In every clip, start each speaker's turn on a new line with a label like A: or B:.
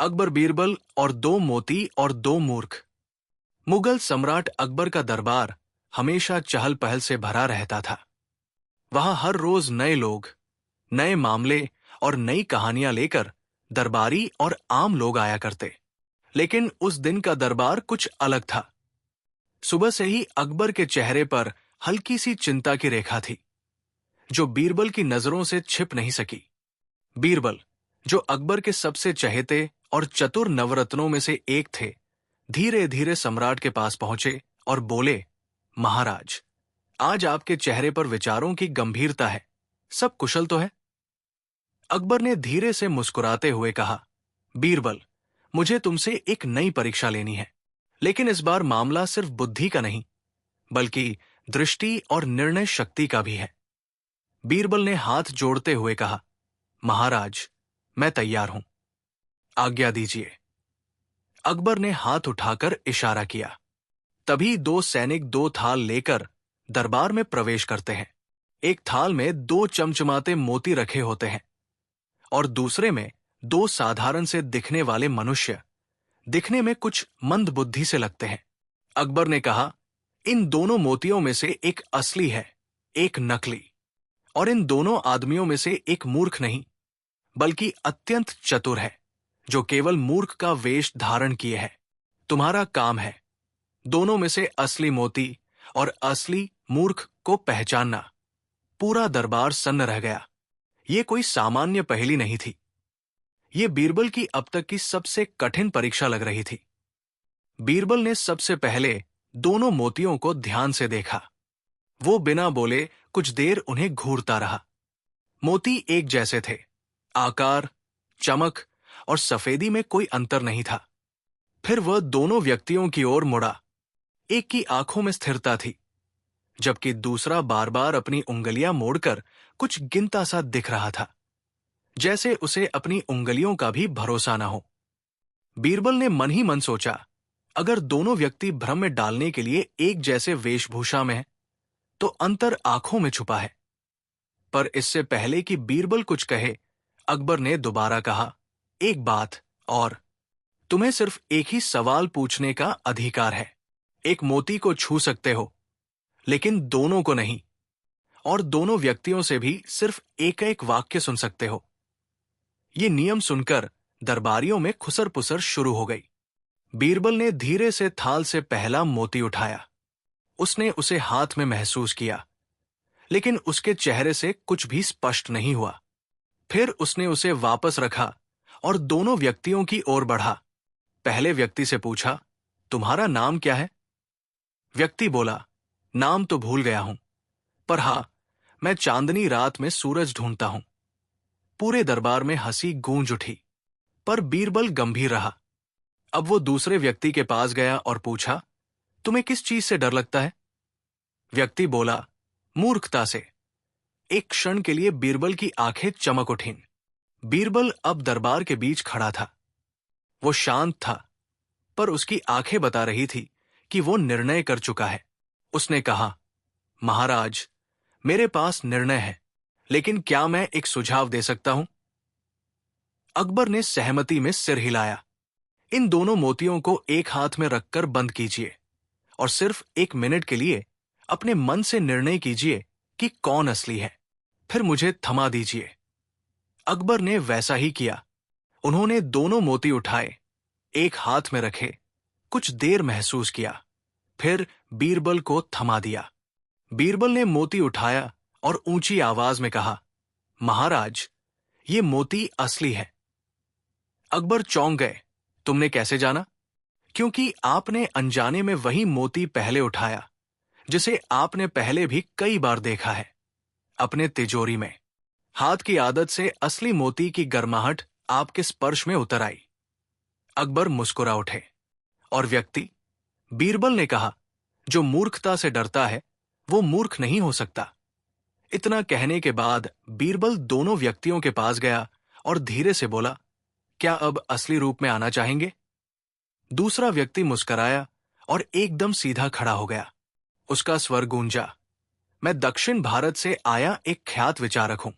A: अकबर बीरबल और दो मोती और दो मूर्ख। मुगल सम्राट अकबर का दरबार हमेशा चहल पहल से भरा रहता था। वहां हर रोज नए लोग, नए मामले और नई कहानियां लेकर दरबारी और आम लोग आया करते। लेकिन उस दिन का दरबार कुछ अलग था। सुबह से ही अकबर के चेहरे पर हल्की सी चिंता की रेखा थी, जो बीरबल की नजरों से छिप नहीं सकी। बीरबल, जो अकबर के सबसे चहेते और चतुर नवरत्नों में से एक थे, धीरे धीरे सम्राट के पास पहुंचे और बोले, महाराज, आज आपके चेहरे पर विचारों की गंभीरता है। सब कुशल तो है? अकबर ने धीरे से मुस्कुराते हुए कहा, बीरबल, मुझे तुमसे एक नई परीक्षा लेनी है। लेकिन इस बार मामला सिर्फ बुद्धि का नहीं, बल्कि दृष्टि और निर्णय शक्ति का भी है। बीरबल ने हाथ जोड़ते हुए कहा, महाराज, मैं तैयार हूं, आज्ञा दीजिए। अकबर ने हाथ उठाकर इशारा किया। तभी दो सैनिक दो थाल लेकर दरबार में प्रवेश करते हैं। एक थाल में दो चमचमाते मोती रखे होते हैं और दूसरे में दो साधारण से दिखने वाले मनुष्य, दिखने में कुछ मंद बुद्धि से लगते हैं। अकबर ने कहा, इन दोनों मोतियों में से एक असली है, एक नकली। और इन दोनों आदमियों में से एक मूर्ख नहीं, बल्कि अत्यंत चतुर है, जो केवल मूर्ख का वेश धारण किए है। तुम्हारा काम है दोनों में से असली मोती और असली मूर्ख को पहचानना। पूरा दरबार सन्न रह गया। ये कोई सामान्य पहेली नहीं थी। ये बीरबल की अब तक की सबसे कठिन परीक्षा लग रही थी। बीरबल ने सबसे पहले दोनों मोतियों को ध्यान से देखा। वो बिना बोले कुछ देर उन्हें घूरता रहा। मोती एक जैसे थे, आकार, चमक और सफेदी में कोई अंतर नहीं था। फिर वह दोनों व्यक्तियों की ओर मुड़ा। एक की आंखों में स्थिरता थी, जबकि दूसरा बार बार अपनी उंगलियां मोड़कर कुछ गिनता सा दिख रहा था, जैसे उसे अपनी उंगलियों का भी भरोसा न हो। बीरबल ने मन ही मन सोचा, अगर दोनों व्यक्ति भ्रम में डालने के लिए एक जैसे वेशभूषा में हैं, तो अंतर आंखों में छुपा है। पर इससे पहले कि बीरबल कुछ कहे, अकबर ने दोबारा कहा, एक बात और, तुम्हें सिर्फ एक ही सवाल पूछने का अधिकार है। एक मोती को छू सकते हो, लेकिन दोनों को नहीं। और दोनों व्यक्तियों से भी सिर्फ एक एक वाक्य सुन सकते हो। ये नियम सुनकर दरबारियों में खुसर पुसर शुरू हो गई। बीरबल ने धीरे से थाल से पहला मोती उठाया। उसने उसे हाथ में महसूस किया, लेकिन उसके चेहरे से कुछ भी स्पष्ट नहीं हुआ। फिर उसने उसे वापस रखा और दोनों व्यक्तियों की ओर बढ़ा। पहले व्यक्ति से पूछा, तुम्हारा नाम क्या है? व्यक्ति बोला, नाम तो भूल गया हूं, पर हां, मैं चांदनी रात में सूरज ढूंढता हूं। पूरे दरबार में हंसी गूंज उठी, पर बीरबल गंभीर रहा। अब वो दूसरे व्यक्ति के पास गया और पूछा, तुम्हें किस चीज से डर लगता है? व्यक्ति बोला, मूर्खता से। एक क्षण के लिए बीरबल की आंखें चमक उठीं। बीरबल अब दरबार के बीच खड़ा था। वो शांत था, पर उसकी आंखें बता रही थी कि वो निर्णय कर चुका है। उसने कहा, महाराज, मेरे पास निर्णय है, लेकिन क्या मैं एक सुझाव दे सकता हूं? अकबर ने सहमति में सिर हिलाया। इन दोनों मोतियों को एक हाथ में रखकर बंद कीजिए और सिर्फ 1 मिनट के लिए अपने मन से निर्णय कीजिए कि कौन असली है। फिर मुझे थमा दीजिए। अकबर ने वैसा ही किया। उन्होंने दोनों मोती उठाए, एक हाथ में रखे, कुछ देर महसूस किया, फिर बीरबल को थमा दिया। बीरबल ने मोती उठाया और ऊंची आवाज में कहा, महाराज, ये मोती असली है। अकबर चौंक गए। तुमने कैसे जाना? क्योंकि आपने अनजाने में वही मोती पहले उठाया, जिसे आपने पहले भी कई बार देखा है, अपने तिजोरी में। हाथ की आदत से असली मोती की गर्माहट आपके स्पर्श में उतर आई। अकबर मुस्कुरा उठे। और व्यक्ति, बीरबल ने कहा, जो मूर्खता से डरता है, वो मूर्ख नहीं हो सकता। इतना कहने के बाद बीरबल दोनों व्यक्तियों के पास गया और धीरे से बोला, क्या अब असली रूप में आना चाहेंगे? दूसरा व्यक्ति मुस्कराया और एकदम सीधा खड़ा हो गया। उसका स्वर गूंजा, मैं दक्षिण भारत से आया एक ख्यात विचारक हूं।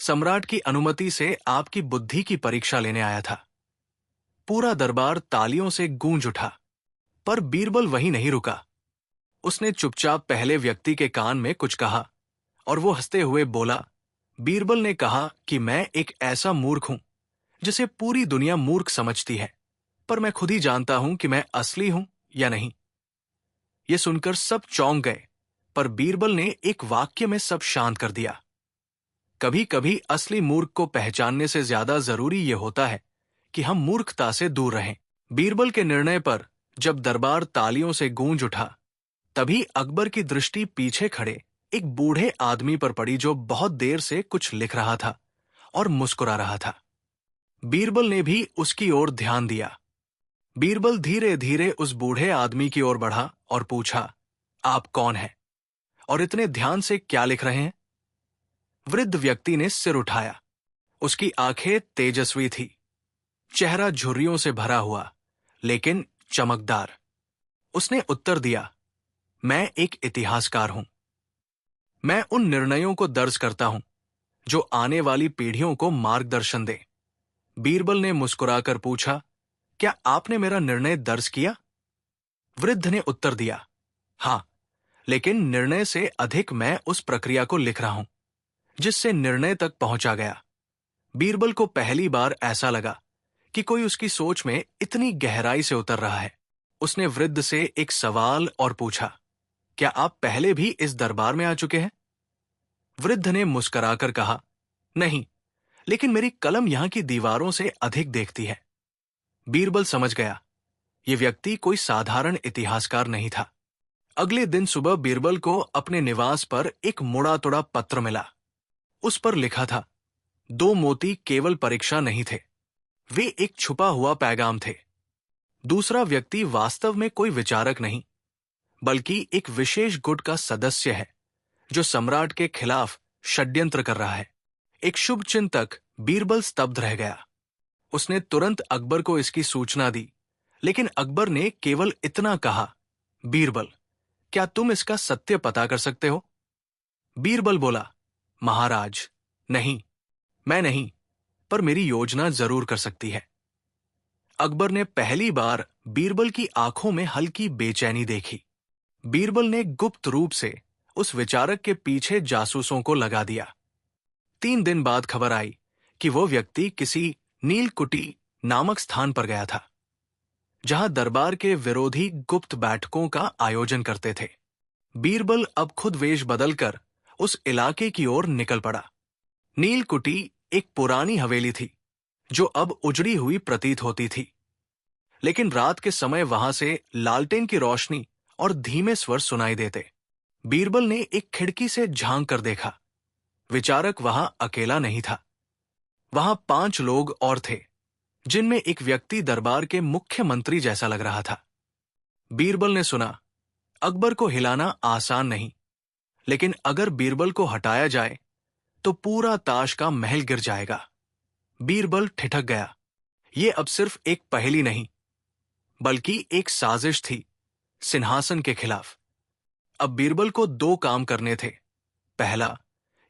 A: सम्राट की अनुमति से आपकी बुद्धि की परीक्षा लेने आया था। पूरा दरबार तालियों से गूंज उठा। पर बीरबल वहीं नहीं रुका। उसने चुपचाप पहले व्यक्ति के कान में कुछ कहा और वो हंसते हुए बोला। बीरबल ने कहा कि मैं एक ऐसा मूर्ख हूं जिसे पूरी दुनिया मूर्ख समझती है, पर मैं खुद ही जानता हूं कि मैं असली हूं या नहीं। ये सुनकर सब चौंक गए, पर बीरबल ने एक वाक्य में सब शांत कर दिया। कभी कभी असली मूर्ख को पहचानने से ज्यादा जरूरी यह होता है कि हम मूर्खता से दूर रहें। बीरबल के निर्णय पर जब दरबार तालियों से गूंज उठा, तभी अकबर की दृष्टि पीछे खड़े एक बूढ़े आदमी पर पड़ी जो बहुत देर से कुछ लिख रहा था और मुस्कुरा रहा था। बीरबल ने भी उसकी ओर ध्यान दिया। बीरबल धीरे धीरे उस बूढ़े आदमी की ओर बढ़ा और पूछा, आप कौन हैं और इतने ध्यान से क्या लिख रहे हैं? वृद्ध व्यक्ति ने सिर उठाया। उसकी आंखें तेजस्वी थी, चेहरा झुर्रियों से भरा हुआ लेकिन चमकदार। उसने उत्तर दिया, मैं एक इतिहासकार हूं। मैं उन निर्णयों को दर्ज करता हूं जो आने वाली पीढ़ियों को मार्गदर्शन दे। बीरबल ने मुस्कुराकर पूछा, क्या आपने मेरा निर्णय दर्ज किया? वृद्ध ने उत्तर दिया, हां, लेकिन निर्णय से अधिक मैं उस प्रक्रिया को लिख रहा हूं जिससे निर्णय तक पहुंचा गया। बीरबल को पहली बार ऐसा लगा कि कोई उसकी सोच में इतनी गहराई से उतर रहा है। उसने वृद्ध से एक सवाल और पूछा, क्या आप पहले भी इस दरबार में आ चुके हैं? वृद्ध ने मुस्कुराकर कहा, नहीं, लेकिन मेरी कलम यहां की दीवारों से अधिक देखती है। बीरबल समझ गया, यह व्यक्ति कोई साधारण इतिहासकार नहीं था। अगले दिन सुबह बीरबल को अपने निवास पर एक मुड़ा तुड़ा पत्र मिला। उस पर लिखा था, 2 मोती केवल परीक्षा नहीं थे, वे एक छुपा हुआ पैगाम थे। दूसरा व्यक्ति वास्तव में कोई विचारक नहीं, बल्कि एक विशेष गुट का सदस्य है जो सम्राट के खिलाफ षड्यंत्र कर रहा है। एक शुभ चिंतक। बीरबल स्तब्ध रह गया। उसने तुरंत अकबर को इसकी सूचना दी, लेकिन अकबर ने केवल इतना कहा, बीरबल, क्या तुम इसका सत्य पता कर सकते हो? बीरबल बोला, महाराज, नहीं, मैं नहीं, पर मेरी योजना जरूर कर सकती है। अकबर ने पहली बार बीरबल की आंखों में हल्की बेचैनी देखी। बीरबल ने गुप्त रूप से उस विचारक के पीछे जासूसों को लगा दिया। 3 दिन बाद खबर आई कि वो व्यक्ति किसी नीलकुटी नामक स्थान पर गया था, जहां दरबार के विरोधी गुप्त बैठकों का आयोजन करते थे। बीरबल अब खुद वेश बदलकर उस इलाके की ओर निकल पड़ा। नीलकुटी एक पुरानी हवेली थी जो अब उजड़ी हुई प्रतीत होती थी, लेकिन रात के समय वहां से लालटेन की रोशनी और धीमे स्वर सुनाई देते। बीरबल ने एक खिड़की से झांक कर देखा। विचारक वहां अकेला नहीं था। वहां 5 लोग और थे, जिनमें एक व्यक्ति दरबार के मुख्य मंत्री जैसा लग रहा था। बीरबल ने सुना, अकबर को हिलाना आसान नहीं, लेकिन अगर बीरबल को हटाया जाए तो पूरा ताश का महल गिर जाएगा। बीरबल ठिठक गया। ये अब सिर्फ एक पहेली नहीं, बल्कि एक साजिश थी सिंहासन के खिलाफ। अब बीरबल को 2 काम करने थे। पहला,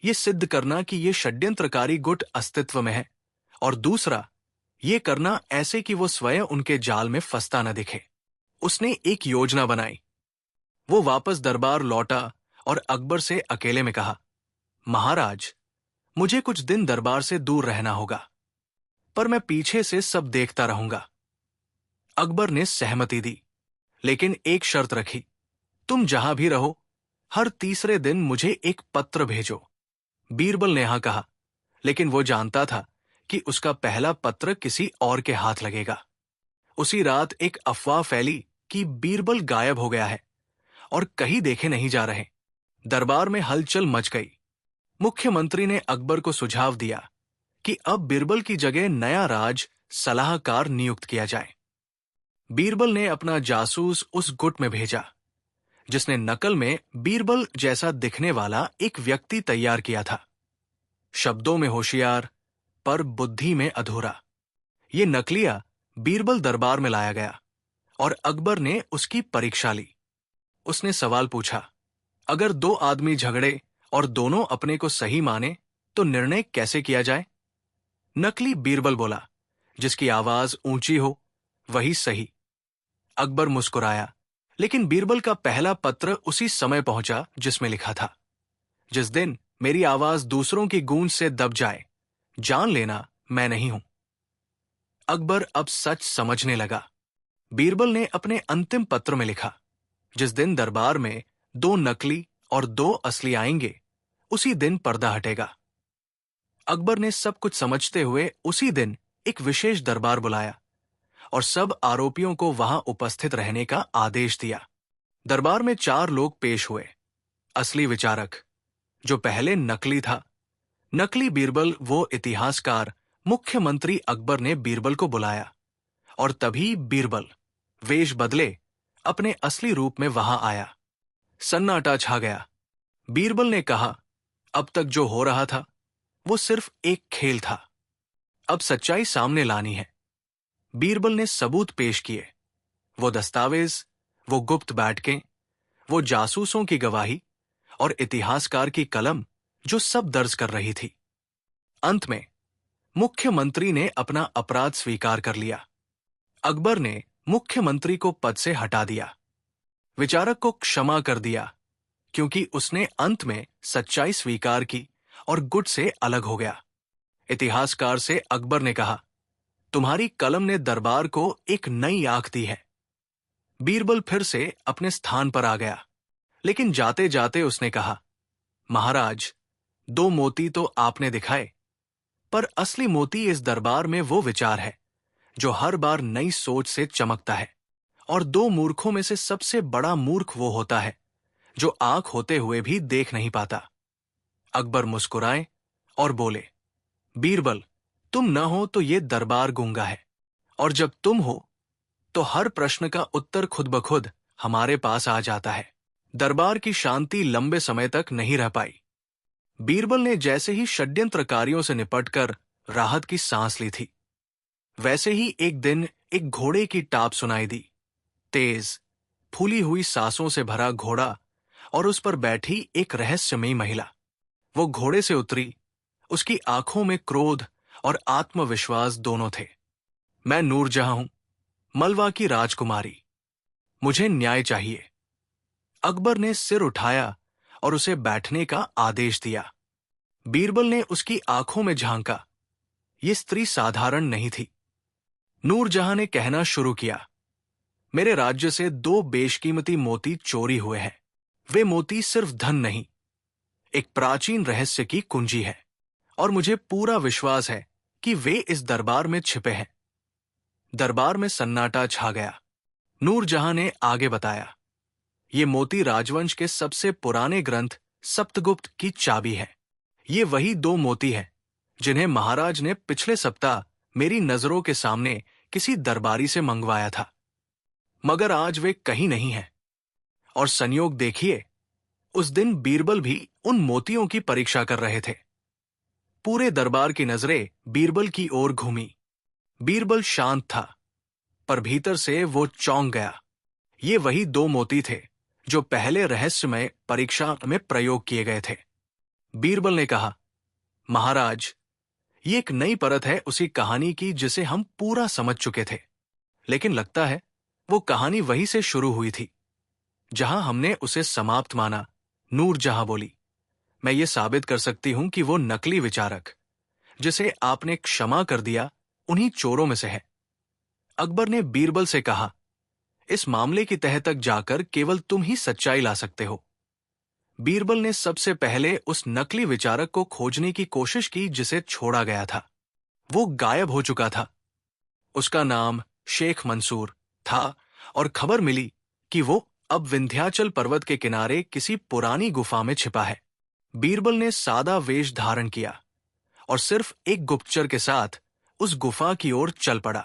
A: यह सिद्ध करना कि यह षड्यंत्रकारी गुट अस्तित्व में है, और दूसरा, यह करना ऐसे कि वो स्वयं उनके जाल में फंसता न दिखे। उसने एक योजना बनाई। वो वापस दरबार लौटा और अकबर से अकेले में कहा, महाराज, मुझे कुछ दिन दरबार से दूर रहना होगा, पर मैं पीछे से सब देखता रहूंगा। अकबर ने सहमति दी, लेकिन एक शर्त रखी, तुम जहां भी रहो, हर तीसरे दिन मुझे एक पत्र भेजो। बीरबल ने हां कहा, लेकिन वो जानता था कि उसका पहला पत्र किसी और के हाथ लगेगा। उसी रात एक अफवाह फैली कि बीरबल गायब हो गया है और कहीं देखे नहीं जा रहे। दरबार में हलचल मच गई। मुख्यमंत्री ने अकबर को सुझाव दिया कि अब बीरबल की जगह नया राज सलाहकार नियुक्त किया जाए। बीरबल ने अपना जासूस उस गुट में भेजा, जिसने नकल में बीरबल जैसा दिखने वाला एक व्यक्ति तैयार किया था। शब्दों में होशियार, पर बुद्धि में अधूरा। ये नकलिया बीरबल दरबार में लाया गया और अकबर ने उसकी परीक्षा ली। उसने सवाल पूछा, अगर 2 आदमी झगड़े और दोनों अपने को सही माने तो निर्णय कैसे किया जाए? नकली बीरबल बोला, जिसकी आवाज ऊंची हो वही सही। अकबर मुस्कुराया, लेकिन बीरबल का पहला पत्र उसी समय पहुंचा जिसमें लिखा था, जिस दिन मेरी आवाज दूसरों की गूंज से दब जाए, जान लेना मैं नहीं हूं। अकबर अब सच समझने लगा। बीरबल ने अपने अंतिम पत्र में लिखा, जिस दिन दरबार में 2 नकली और 2 असली आएंगे, उसी दिन पर्दा हटेगा। अकबर ने सब कुछ समझते हुए उसी दिन एक विशेष दरबार बुलाया और सब आरोपियों को वहां उपस्थित रहने का आदेश दिया। दरबार में 4 लोग पेश हुए। असली विचारक, जो पहले नकली था। नकली बीरबल, वो इतिहासकार। मुख्यमंत्री अकबर ने बीरबल को बुलाया और तभी बीरबल वेश बदले अपने असली रूप में वहां आया। सन्नाटा छा गया। बीरबल ने कहा, अब तक जो हो रहा था वो सिर्फ एक खेल था, अब सच्चाई सामने लानी है। बीरबल ने सबूत पेश किए, वो दस्तावेज, वो गुप्त बैठकें, वो जासूसों की गवाही और इतिहासकार की कलम जो सब दर्ज कर रही थी। अंत में मुख्यमंत्री ने अपना अपराध स्वीकार कर लिया। अकबर ने मुख्यमंत्री को पद से हटा दिया, विचारक को क्षमा कर दिया, क्योंकि उसने अंत में सच्चाई स्वीकार की और गुट से अलग हो गया। इतिहासकार से अकबर ने कहा, तुम्हारी कलम ने दरबार को एक नई आंख दी है। बीरबल फिर से अपने स्थान पर आ गया, लेकिन जाते जाते उसने कहा, महाराज, 2 मोती तो आपने दिखाए, पर असली मोती इस दरबार में वो विचार है जो हर बार नई सोच से चमकता है। और 2 मूर्खों में से सबसे बड़ा मूर्ख वो होता है जो आंख होते हुए भी देख नहीं पाता। अकबर मुस्कुराए और बोले, बीरबल, तुम न हो तो ये दरबार गूंगा है, और जब तुम हो तो हर प्रश्न का उत्तर खुद ब खुद हमारे पास आ जाता है। दरबार की शांति लंबे समय तक नहीं रह पाई। बीरबल ने जैसे ही षड्यंत्रकारियों से निपटकर राहत की सांस ली थी, वैसे ही एक दिन एक घोड़े की टाप सुनाई दी। तेज, फूली हुई सांसों से भरा घोड़ा और उस पर बैठी एक रहस्यमयी महिला। वो घोड़े से उतरी, उसकी आंखों में क्रोध और आत्मविश्वास दोनों थे। मैं नूरजहां हूं, मलवा की राजकुमारी, मुझे न्याय चाहिए। अकबर ने सिर उठाया और उसे बैठने का आदेश दिया। बीरबल ने उसकी आंखों में झांका। ये स्त्री साधारण नहीं थी। नूरजहां ने कहना शुरू किया, मेरे राज्य से 2 बेशकीमती मोती चोरी हुए हैं। वे मोती सिर्फ धन नहीं, एक प्राचीन रहस्य की कुंजी है, और मुझे पूरा विश्वास है कि वे इस दरबार में छिपे हैं। दरबार में सन्नाटा छा गया। नूरजहां ने आगे बताया, ये मोती राजवंश के सबसे पुराने ग्रंथ सप्तगुप्त की चाबी है। ये वही 2 मोती हैं जिन्हें महाराज ने पिछले सप्ताह मेरी नजरों के सामने किसी दरबारी से मंगवाया था, मगर आज वे कहीं नहीं हैं। और संयोग देखिए, उस दिन बीरबल भी उन मोतियों की परीक्षा कर रहे थे। पूरे दरबार की नजरें बीरबल की ओर घूमी। बीरबल शांत था, पर भीतर से वो चौंक गया। ये वही 2 मोती थे जो पहले रहस्यमय परीक्षा में प्रयोग किए गए थे। बीरबल ने कहा, महाराज, ये एक नई परत है उसी कहानी की जिसे हम पूरा समझ चुके थे, लेकिन लगता है वो कहानी वहीं से शुरू हुई थी जहां हमने उसे समाप्त माना। नूरजहां बोली, मैं ये साबित कर सकती हूं कि वो नकली विचारक, जिसे आपने क्षमा कर दिया, उन्हीं चोरों में से है। अकबर ने बीरबल से कहा, इस मामले की तह तक जाकर केवल तुम ही सच्चाई ला सकते हो। बीरबल ने सबसे पहले उस नकली विचारक को खोजने की कोशिश की जिसे छोड़ा गया था। वो गायब हो चुका था। उसका नाम शेख मंसूर था और खबर मिली कि वो अब विंध्याचल पर्वत के किनारे किसी पुरानी गुफा में छिपा है। बीरबल ने सादा वेश धारण किया और सिर्फ एक गुप्तचर के साथ उस गुफा की ओर चल पड़ा।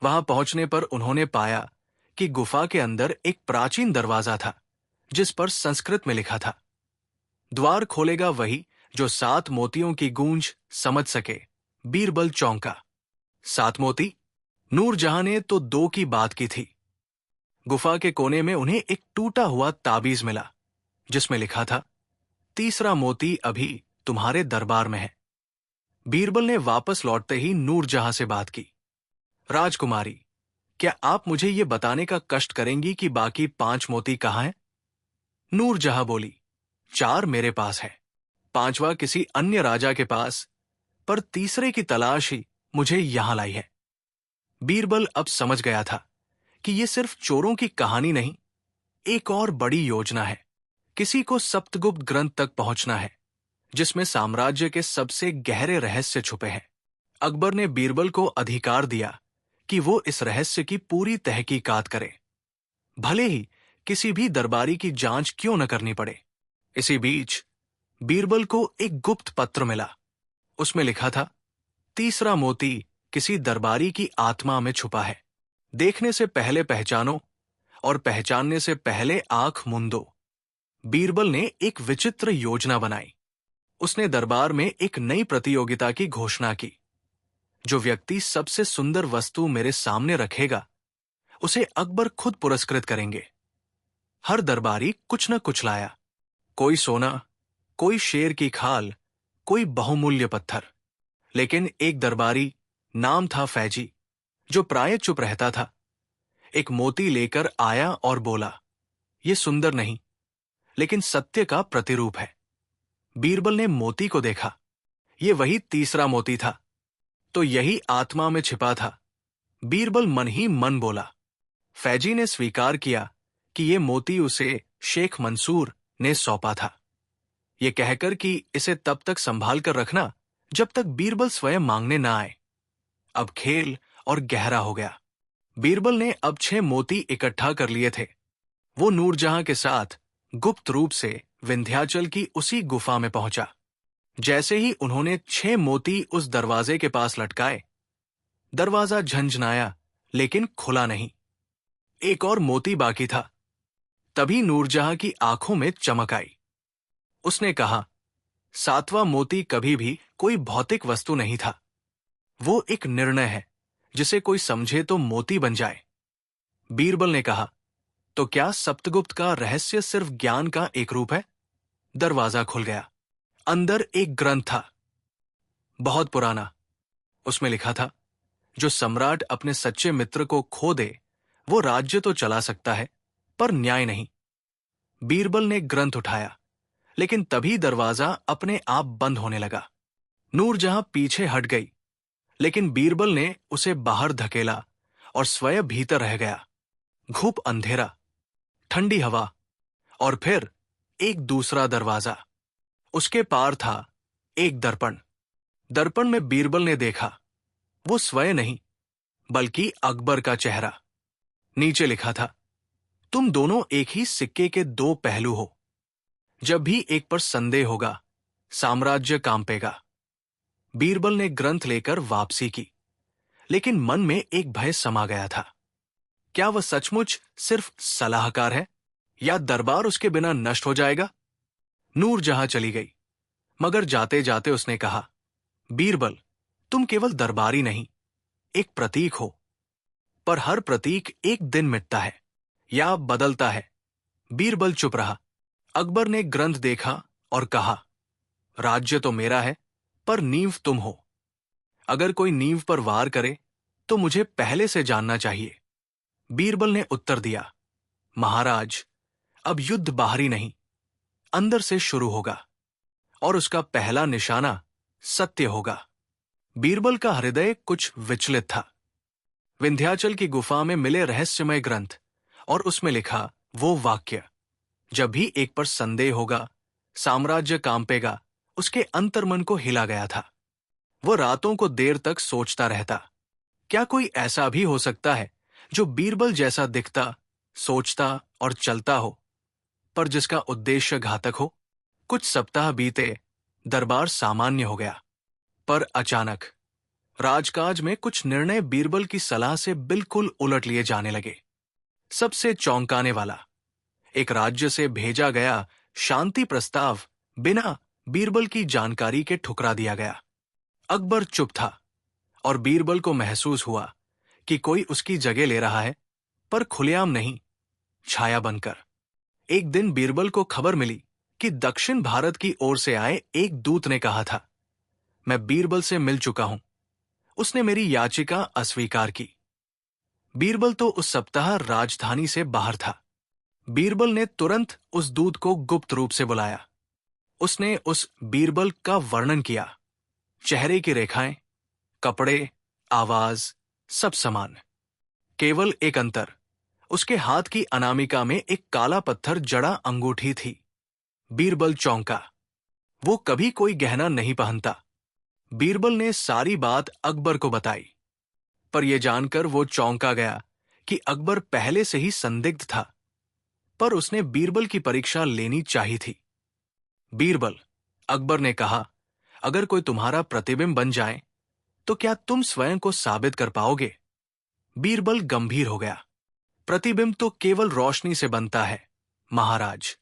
A: वहां पहुंचने पर उन्होंने पाया कि गुफा के अंदर एक प्राचीन दरवाजा था जिस पर संस्कृत में लिखा था, द्वार खोलेगा वही जो 7 मोतियों की गूंज समझ सके। बीरबल चौंका। 7 मोती? नूरजहां ने तो 2 की बात की थी। गुफा के कोने में उन्हें एक टूटा हुआ ताबीज मिला जिसमें लिखा था, 3रा मोती अभी तुम्हारे दरबार में है। बीरबल ने वापस लौटते ही नूरजहां से बात की, राजकुमारी, क्या आप मुझे ये बताने का कष्ट करेंगी कि बाकी 5 मोती कहाँ हैं? नूरजहां बोली, 4 मेरे पास है, 5वां किसी अन्य राजा के पास, पर तीसरे की तलाश ही मुझे यहां लाई है। बीरबल अब समझ गया था कि ये सिर्फ चोरों की कहानी नहीं, एक और बड़ी योजना है। किसी को सप्तगुप्त ग्रंथ तक पहुंचना है, जिसमें साम्राज्य के सबसे गहरे रहस्य छुपे हैं। अकबर ने बीरबल को अधिकार दिया कि वो इस रहस्य की पूरी तहकीकात करे, भले ही किसी भी दरबारी की जांच क्यों न करनी पड़े। इसी बीच बीरबल को एक गुप्त पत्र मिला। उसमें लिखा था, तीसरा मोती किसी दरबारी की आत्मा में छुपा है। देखने से पहले पहचानो और पहचानने से पहले आंख मूंदो। बीरबल ने एक विचित्र योजना बनाई। उसने दरबार में एक नई प्रतियोगिता की घोषणा की। जो व्यक्ति सबसे सुंदर वस्तु मेरे सामने रखेगा, उसे अकबर खुद पुरस्कृत करेंगे। हर दरबारी कुछ न कुछ लाया, कोई सोना, कोई शेर की खाल, कोई बहुमूल्य पत्थर। लेकिन एक दरबारी, नाम था फैजी, जो प्राय चुप रहता था, एक मोती लेकर आया और बोला, ये सुंदर नहीं, लेकिन सत्य का प्रतिरूप है। बीरबल ने मोती को देखा, ये वही तीसरा मोती था, तो यही आत्मा में छिपा था। बीरबल मन ही मन बोला। फैजी ने स्वीकार किया कि ये मोती उसे शेख मंसूर ने सौंपा था, ये कहकर कि इसे तब तक संभाल कर रखना जब तक बीरबल स्वयं मांगने ना आए। अब खेल और गहरा हो गया। बीरबल ने अब 6 मोती इकट्ठा कर लिए थे। वो नूरजहां के साथ गुप्त रूप से विंध्याचल की उसी गुफा में पहुंचा। जैसे ही उन्होंने 6 मोती उस दरवाजे के पास लटकाए, दरवाजा झंझनाया लेकिन खुला नहीं। एक और मोती बाकी था। तभी नूरजहां की आंखों में चमक आई। उसने कहा, 7वां मोती कभी भी कोई भौतिक वस्तु नहीं था, वो एक निर्णय है जिसे कोई समझे तो मोती बन जाए। बीरबल ने कहा, तो क्या सप्तगुप्त का रहस्य सिर्फ ज्ञान का एक रूप है? दरवाजा खुल गया। अंदर एक ग्रंथ था, बहुत पुराना। उसमें लिखा था, जो सम्राट अपने सच्चे मित्र को खो दे, वो राज्य तो चला सकता है, पर न्याय नहीं। बीरबल ने ग्रंथ उठाया, लेकिन तभी दरवाजा अपने आप बंद होने लगा। नूरजहां पीछे हट गई, लेकिन बीरबल ने उसे बाहर धकेला और स्वयं भीतर रह गया। घुप अंधेरा, ठंडी हवा और फिर एक दूसरा दरवाजा। उसके पार था एक दर्पण। दर्पण में बीरबल ने देखा, वो स्वयं नहीं, बल्कि अकबर का चेहरा। नीचे लिखा था, तुम दोनों एक ही सिक्के के 2 पहलू हो। जब भी एक पर संदेह होगा, साम्राज्य कांपेगा। बीरबल ने ग्रंथ लेकर वापसी की, लेकिन मन में एक भय समा गया था। क्या वह सचमुच सिर्फ सलाहकार है, या दरबार उसके बिना नष्ट हो जाएगा? नूरजहां चली गई, मगर जाते जाते उसने कहा, बीरबल, तुम केवल दरबारी नहीं, एक प्रतीक हो। पर हर प्रतीक एक दिन मिटता है या बदलता है। बीरबल चुप रहा। अकबर ने ग्रंथ देखा और कहा, राज्य तो मेरा है, पर नींव तुम हो। अगर कोई नींव पर वार करे तो मुझे पहले से जानना चाहिए। बीरबल ने उत्तर दिया, महाराज, अब युद्ध बाहरी नहीं, अंदर से शुरू होगा, और उसका पहला निशाना सत्य होगा। बीरबल का हृदय कुछ विचलित था। विंध्याचल की गुफा में मिले रहस्यमय ग्रंथ और उसमें लिखा वो वाक्य, जब भी एक पर संदेह होगा, साम्राज्य कांपेगा, उसके अंतर्मन को हिला गया था। वो रातों को देर तक सोचता रहता। क्या कोई ऐसा भी हो सकता है जो बीरबल जैसा दिखता, सोचता और चलता हो, पर जिसका उद्देश्य घातक हो? कुछ सप्ताह बीते, दरबार सामान्य हो गया, पर अचानक राजकाज में कुछ निर्णय बीरबल की सलाह से बिल्कुल उलट लिए जाने लगे। सबसे चौंकाने वाला, एक राज्य से भेजा गया शांति प्रस्ताव बिना बीरबल की जानकारी के ठुकरा दिया गया। अकबर चुप था और बीरबल को महसूस हुआ कि कोई उसकी जगह ले रहा है, पर खुलेआम नहीं, छाया बनकर। एक दिन बीरबल को खबर मिली कि दक्षिण भारत की ओर से आए एक दूत ने कहा था, मैं बीरबल से मिल चुका हूं, उसने मेरी याचिका अस्वीकार की। बीरबल तो उस सप्ताह राजधानी से बाहर था। बीरबल ने तुरंत उस दूत को गुप्त रूप से बुलाया। उसने उस बीरबल का वर्णन किया। चेहरे की रेखाएं, कपड़े, आवाज, सब समान। केवल एक अंतर, उसके हाथ की अनामिका में एक काला पत्थर जड़ा अंगूठी थी। बीरबल चौंका। वो कभी कोई गहना नहीं पहनता। बीरबल ने सारी बात अकबर को बताई, पर यह जानकर वो चौंका गया कि अकबर पहले से ही संदिग्ध था। पर उसने बीरबल की परीक्षा लेनी चाहिए थी। बीरबल, अकबर ने कहा, अगर कोई तुम्हारा प्रतिबिंब बन जाए तो क्या तुम स्वयं को साबित कर पाओगे? बीरबल गंभीर हो गया। प्रतिबिंब तो केवल रोशनी से बनता है महाराज।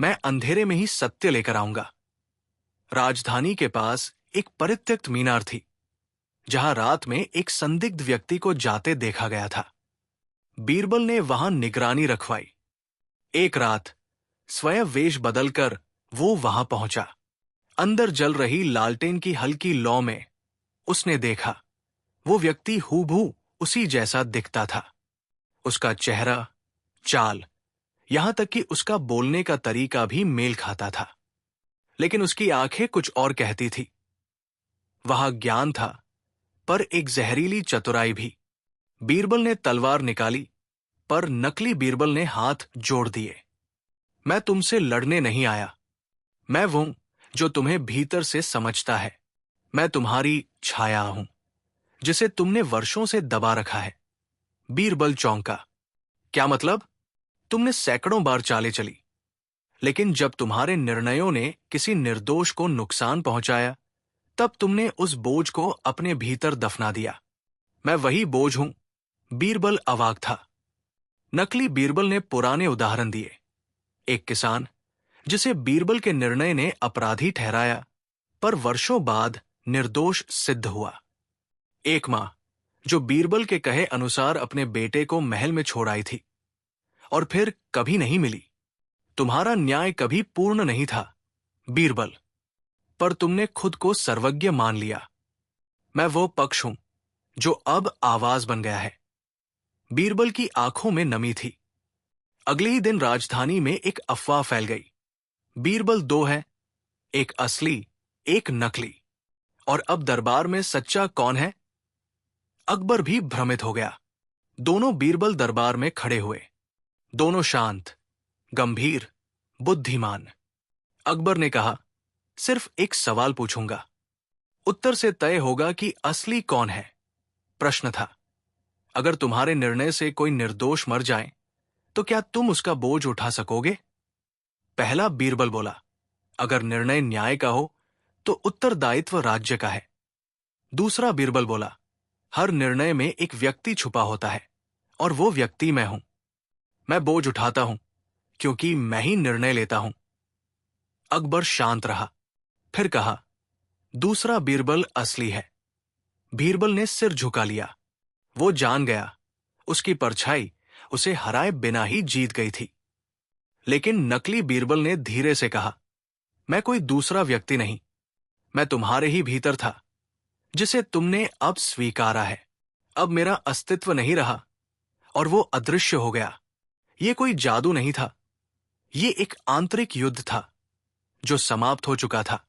A: मैं अंधेरे में ही सत्य लेकर आऊंगा। राजधानी के पास एक परित्यक्त मीनार थी, जहां रात में एक संदिग्ध व्यक्ति को जाते देखा गया था। बीरबल ने वहां निगरानी रखवाई। एक रात स्वयं वेश बदलकर वो वहां पहुंचा। अंदर जल रही लालटेन की हल्की लौ में उसने देखा, वो व्यक्ति हूबहू उसी जैसा दिखता था। उसका चेहरा, चाल, यहां तक कि उसका बोलने का तरीका भी मेल खाता था। लेकिन उसकी आंखें कुछ और कहती थी। वहां ज्ञान था, पर एक जहरीली चतुराई भी। बीरबल ने तलवार निकाली, पर नकली बीरबल ने हाथ जोड़ दिए। मैं तुमसे लड़ने नहीं आया। मैं वो जो तुम्हें भीतर से समझता है। मैं तुम्हारी छाया हूं, जिसे तुमने वर्षों से दबा रखा है। बीरबल चौंका। क्या मतलब? तुमने सैकड़ों बार चालें चली, लेकिन जब तुम्हारे निर्णयों ने किसी निर्दोष को नुकसान पहुंचाया, तब तुमने उस बोझ को अपने भीतर दफना दिया। मैं वही बोझ हूं। बीरबल अवाक था। नकली बीरबल ने पुराने उदाहरण दिए। एक किसान जिसे बीरबल के निर्णय ने अपराधी ठहराया, पर वर्षों बाद निर्दोष सिद्ध हुआ। एक मां जो बीरबल के कहे अनुसार अपने बेटे को महल में छोड़ आई थी और फिर कभी नहीं मिली। तुम्हारा न्याय कभी पूर्ण नहीं था बीरबल, पर तुमने खुद को सर्वज्ञ मान लिया। मैं वो पक्ष हूं जो अब आवाज बन गया है। बीरबल की आंखों में नमी थी। अगले ही दिन राजधानी में एक अफवाह फैल गई। बीरबल दो है, एक असली, एक नकली। और अब दरबार में सच्चा कौन है? अकबर भी भ्रमित हो गया। दोनों बीरबल दरबार में खड़े हुए। दोनों शांत, गंभीर, बुद्धिमान। अकबर ने कहा, सिर्फ एक सवाल पूछूंगा, उत्तर से तय होगा कि असली कौन है। प्रश्न था, अगर तुम्हारे निर्णय से कोई निर्दोष मर जाए तो क्या तुम उसका बोझ उठा सकोगे? पहला बीरबल बोला, अगर निर्णय न्याय का हो तो उत्तरदायित्व राज्य का है। दूसरा बीरबल बोला, हर निर्णय में एक व्यक्ति छुपा होता है और वो व्यक्ति मैं हूं। मैं बोझ उठाता हूं क्योंकि मैं ही निर्णय लेता हूं। अकबर शांत रहा, फिर कहा, दूसरा बीरबल असली है। बीरबल ने सिर झुका लिया। वो जान गया, उसकी परछाई उसे हराए बिना ही जीत गई थी। लेकिन नकली बीरबल ने धीरे से कहा, मैं कोई दूसरा व्यक्ति नहीं, मैं तुम्हारे ही भीतर था, जिसे तुमने अब स्वीकारा है। अब मेरा अस्तित्व नहीं रहा और वो अदृश्य हो गया। ये कोई जादू नहीं था, ये एक आंतरिक युद्ध था जो समाप्त हो चुका था।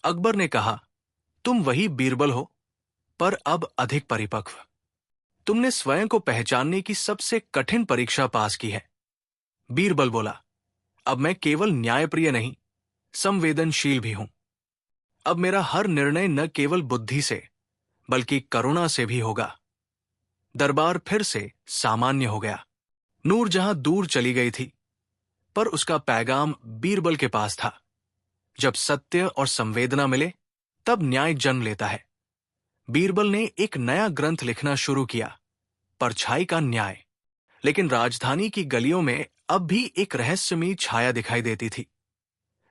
A: अकबर ने कहा, तुम वही बीरबल हो, पर अब अधिक परिपक्व। तुमने स्वयं को पहचानने की सबसे कठिन परीक्षा पास की है। बीरबल बोला, अब मैं केवल न्यायप्रिय नहीं, संवेदनशील भी हूं। अब मेरा हर निर्णय न केवल बुद्धि से, बल्कि करुणा से भी होगा। दरबार फिर से सामान्य हो गया। नूरजहां दूर चली गई थी, पर उसका पैगाम बीरबल के पास था। जब सत्य और संवेदना मिले, तब न्याय जन्म लेता है। बीरबल ने एक नया ग्रंथ लिखना शुरू किया, परछाई का न्याय। लेकिन राजधानी की गलियों में अब भी एक रहस्यमयी छाया दिखाई देती थी,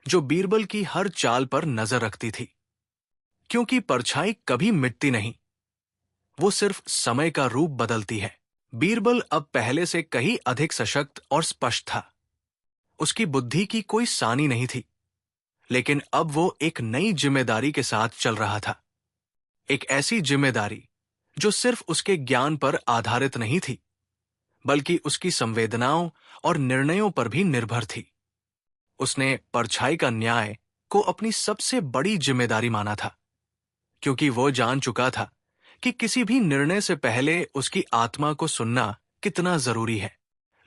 A: जो बीरबल की हर चाल पर नजर रखती थी। क्योंकि परछाई कभी मिटती नहीं, वो सिर्फ समय का रूप बदलती है। बीरबल अब पहले से कहीं अधिक सशक्त और स्पष्ट था। उसकी बुद्धि की कोई सानी नहीं थी, लेकिन अब वो एक नई जिम्मेदारी के साथ चल रहा था। एक ऐसी जिम्मेदारी जो सिर्फ उसके ज्ञान पर आधारित नहीं थी, बल्कि उसकी संवेदनाओं और निर्णयों पर भी निर्भर थी। उसने परछाई का न्याय को अपनी सबसे बड़ी जिम्मेदारी माना था, क्योंकि वो जान चुका था कि किसी भी निर्णय से पहले उसकी आत्मा को सुनना कितना जरूरी है।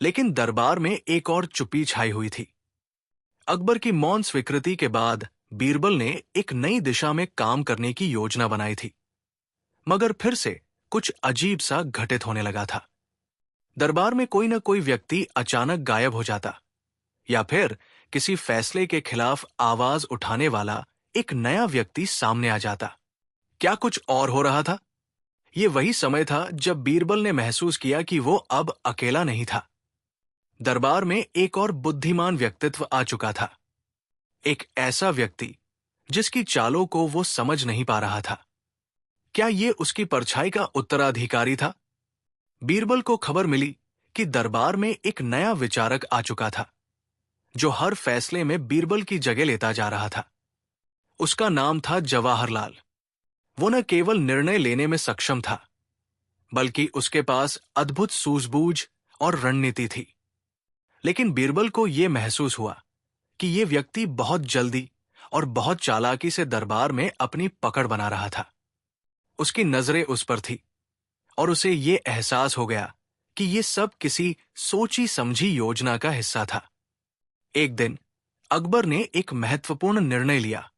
A: लेकिन दरबार में एक और चुप्पी छाई हुई थी। अकबर की मौन स्वीकृति के बाद बीरबल ने एक नई दिशा में काम करने की योजना बनाई थी, मगर फिर से कुछ अजीब सा घटित होने लगा था। दरबार में कोई न कोई व्यक्ति अचानक गायब हो जाता, या फिर किसी फैसले के खिलाफ आवाज उठाने वाला एक नया व्यक्ति सामने आ जाता। क्या कुछ और हो रहा था? ये वही समय था जब बीरबल ने महसूस किया कि वो अब अकेला नहीं था। दरबार में एक और बुद्धिमान व्यक्तित्व आ चुका था, एक ऐसा व्यक्ति जिसकी चालों को वो समझ नहीं पा रहा था। क्या ये उसकी परछाई का उत्तराधिकारी था? बीरबल को खबर मिली कि दरबार में एक नया विचारक आ चुका था, जो हर फैसले में बीरबल की जगह लेता जा रहा था। उसका नाम था जवाहरलाल। वो न केवल निर्णय लेने में सक्षम था, बल्कि उसके पास अद्भुत सूझबूझ और रणनीति थी। लेकिन बीरबल को यह महसूस हुआ कि यह व्यक्ति बहुत जल्दी और बहुत चालाकी से दरबार में अपनी पकड़ बना रहा था। उसकी नजरें उस पर थी, और उसे यह एहसास हो गया कि यह सब किसी सोची समझी योजना का हिस्सा था। एक दिन अकबर ने एक महत्वपूर्ण निर्णय लिया,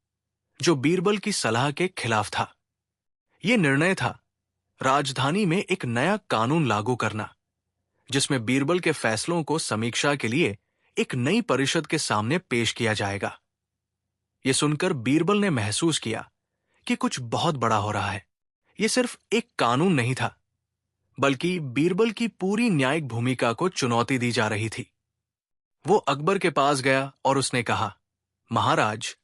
A: जो बीरबल की सलाह के खिलाफ था। यह निर्णय था राजधानी में एक नया कानून लागू करना, जिसमें बीरबल के फैसलों को समीक्षा के लिए एक नई परिषद के सामने पेश किया जाएगा। यह सुनकर बीरबल ने महसूस किया कि कुछ बहुत बड़ा हो रहा है। यह सिर्फ एक कानून नहीं था, बल्कि बीरबल की पूरी न्यायिक भूमिका को चुनौती दी जा रही थी। वो अकबर के पास गया और उसने कहा, महाराज,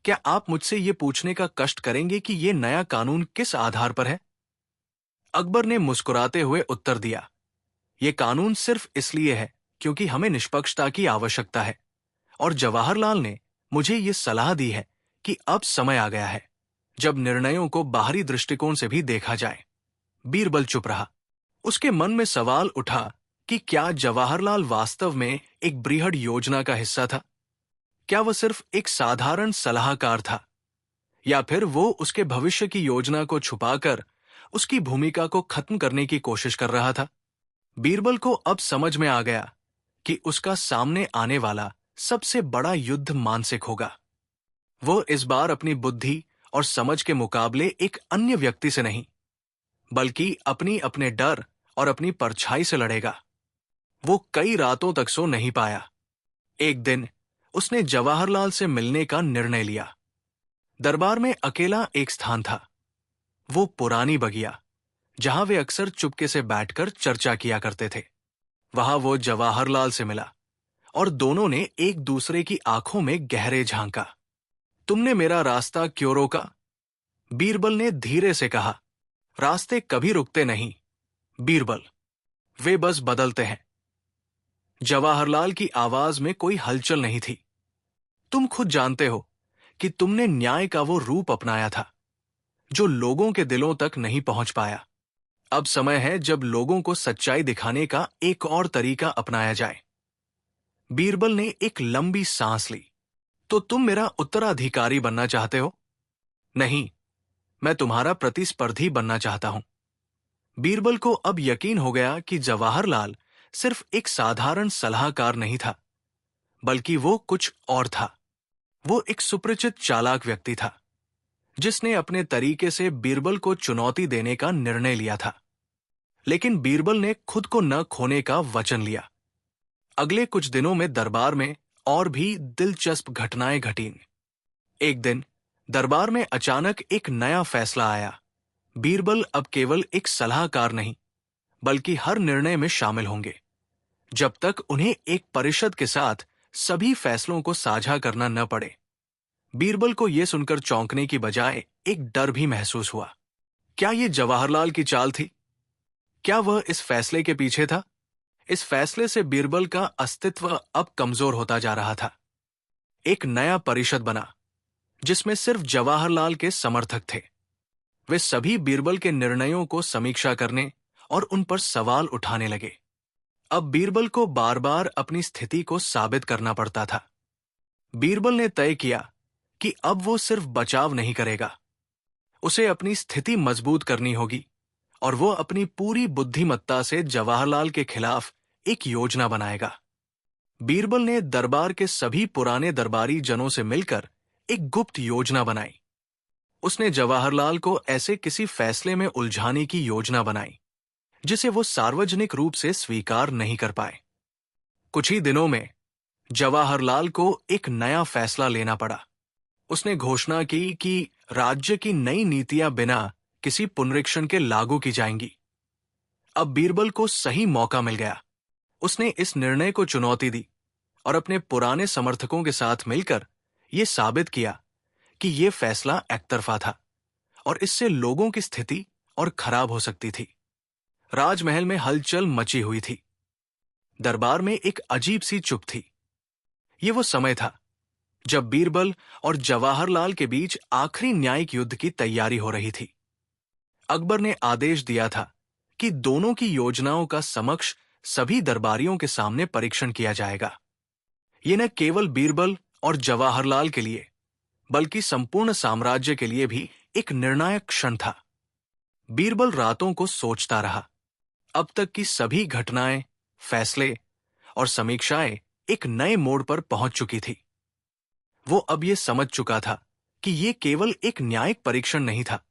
A: क्या आप मुझसे यह पूछने का कष्ट करेंगे कि यह नया कानून किस आधार पर है? अकबर ने मुस्कुराते हुए उत्तर दिया, यह कानून सिर्फ इसलिए है क्योंकि हमें निष्पक्षता की आवश्यकता है, और जवाहरलाल ने मुझे यह सलाह दी है कि अब समय आ गया है जब निर्णयों को बाहरी दृष्टिकोण से भी देखा जाए। बीरबल चुप रहा। उसके मन में सवाल उठा कि क्या जवाहरलाल वास्तव में एक बृहद योजना का हिस्सा था? क्या वह सिर्फ एक साधारण सलाहकार था, या फिर वो उसके भविष्य की योजना को छुपाकर उसकी भूमिका को खत्म करने की कोशिश कर रहा था? बीरबल को अब समझ में आ गया कि उसका सामने आने वाला सबसे बड़ा युद्ध मानसिक होगा। वो इस बार अपनी बुद्धि और समझ के मुकाबले एक अन्य व्यक्ति से नहीं, बल्कि अपने डर और अपनी परछाई से लड़ेगा। वो कई रातों तक सो नहीं पाया। एक दिन उसने जवाहरलाल से मिलने का निर्णय लिया। दरबार में अकेला एक स्थान था, वो पुरानी बगिया, जहां वे अक्सर चुपके से बैठकर चर्चा किया करते थे। वहां वो जवाहरलाल से मिला, और दोनों ने एक दूसरे की आंखों में गहरे झांका। तुमने मेरा रास्ता क्यों रोका? बीरबल ने धीरे से कहा। रास्ते कभी रुकते नहीं बीरबल, वे बस बदलते हैं। जवाहरलाल की आवाज में कोई हलचल नहीं थी। तुम खुद जानते हो कि तुमने न्याय का वो रूप अपनाया था जो लोगों के दिलों तक नहीं पहुंच पाया। अब समय है जब लोगों को सच्चाई दिखाने का एक और तरीका अपनाया जाए। बीरबल ने एक लंबी सांस ली। तो तुम मेरा उत्तराधिकारी बनना चाहते हो? नहीं, मैं तुम्हारा प्रतिस्पर्धी बनना चाहता हूं। बीरबल को अब यकीन हो गया कि जवाहरलाल सिर्फ एक साधारण सलाहकार नहीं था, बल्कि वो कुछ और था। वो एक सुपरिचित चालाक व्यक्ति था, जिसने अपने तरीके से बीरबल को चुनौती देने का निर्णय लिया था। लेकिन बीरबल ने खुद को न खोने का वचन लिया। अगले कुछ दिनों में दरबार में और भी दिलचस्प घटनाएं घटीं। एक दिन दरबार में अचानक एक नया फैसला आया। बीरबल अब केवल एक सलाहकार नहीं, बल्कि हर निर्णय में शामिल होंगे, जब तक उन्हें एक परिषद के साथ सभी फैसलों को साझा करना न पड़े। बीरबल को यह सुनकर चौंकने की बजाय एक डर भी महसूस हुआ। क्या यह जवाहरलाल की चाल थी? क्या वह इस फैसले के पीछे था? इस फैसले से बीरबल का अस्तित्व अब कमजोर होता जा रहा था। एक नया परिषद बना, जिसमें सिर्फ जवाहरलाल के समर्थक थे। वे सभी बीरबल के निर्णयों को समीक्षा करने और उन पर सवाल उठाने लगे। अब बीरबल को बार बार अपनी स्थिति को साबित करना पड़ता था। बीरबल ने तय किया कि अब वो सिर्फ बचाव नहीं करेगा, उसे अपनी स्थिति मजबूत करनी होगी और वो अपनी पूरी बुद्धिमत्ता से जवाहरलाल के खिलाफ एक योजना बनाएगा। बीरबल ने दरबार के सभी पुराने दरबारी जनों से मिलकर एक गुप्त योजना बनाई। उसने जवाहरलाल को ऐसे किसी फैसले में उलझाने की योजना बनाई जिसे वो सार्वजनिक रूप से स्वीकार नहीं कर पाए। कुछ ही दिनों में जवाहरलाल को एक नया फैसला लेना पड़ा। उसने घोषणा की कि राज्य की नई नीतियां बिना किसी पुनरीक्षण के लागू की जाएंगी। अब बीरबल को सही मौका मिल गया। उसने इस निर्णय को चुनौती दी और अपने पुराने समर्थकों के साथ मिलकर यह साबित किया कि यह फैसला एकतरफा था और इससे लोगों की स्थिति और खराब हो सकती थी। राजमहल में हलचल मची हुई थी। दरबार में एक अजीब सी चुप थी। यह वो समय था जब बीरबल और जवाहरलाल के बीच आखिरी न्यायिक युद्ध की तैयारी हो रही थी। अकबर ने आदेश दिया था कि दोनों की योजनाओं का समक्ष सभी दरबारियों के सामने परीक्षण किया जाएगा। यह न केवल बीरबल और जवाहरलाल के लिए बल्कि संपूर्ण साम्राज्य के लिए भी एक निर्णायक क्षण था। बीरबल रातों को सोचता रहा। अब तक की सभी घटनाएं, फैसले और समीक्षाएं एक नए मोड़ पर पहुंच चुकी थी। वो अब ये समझ चुका था कि ये केवल एक न्यायिक परीक्षण नहीं था,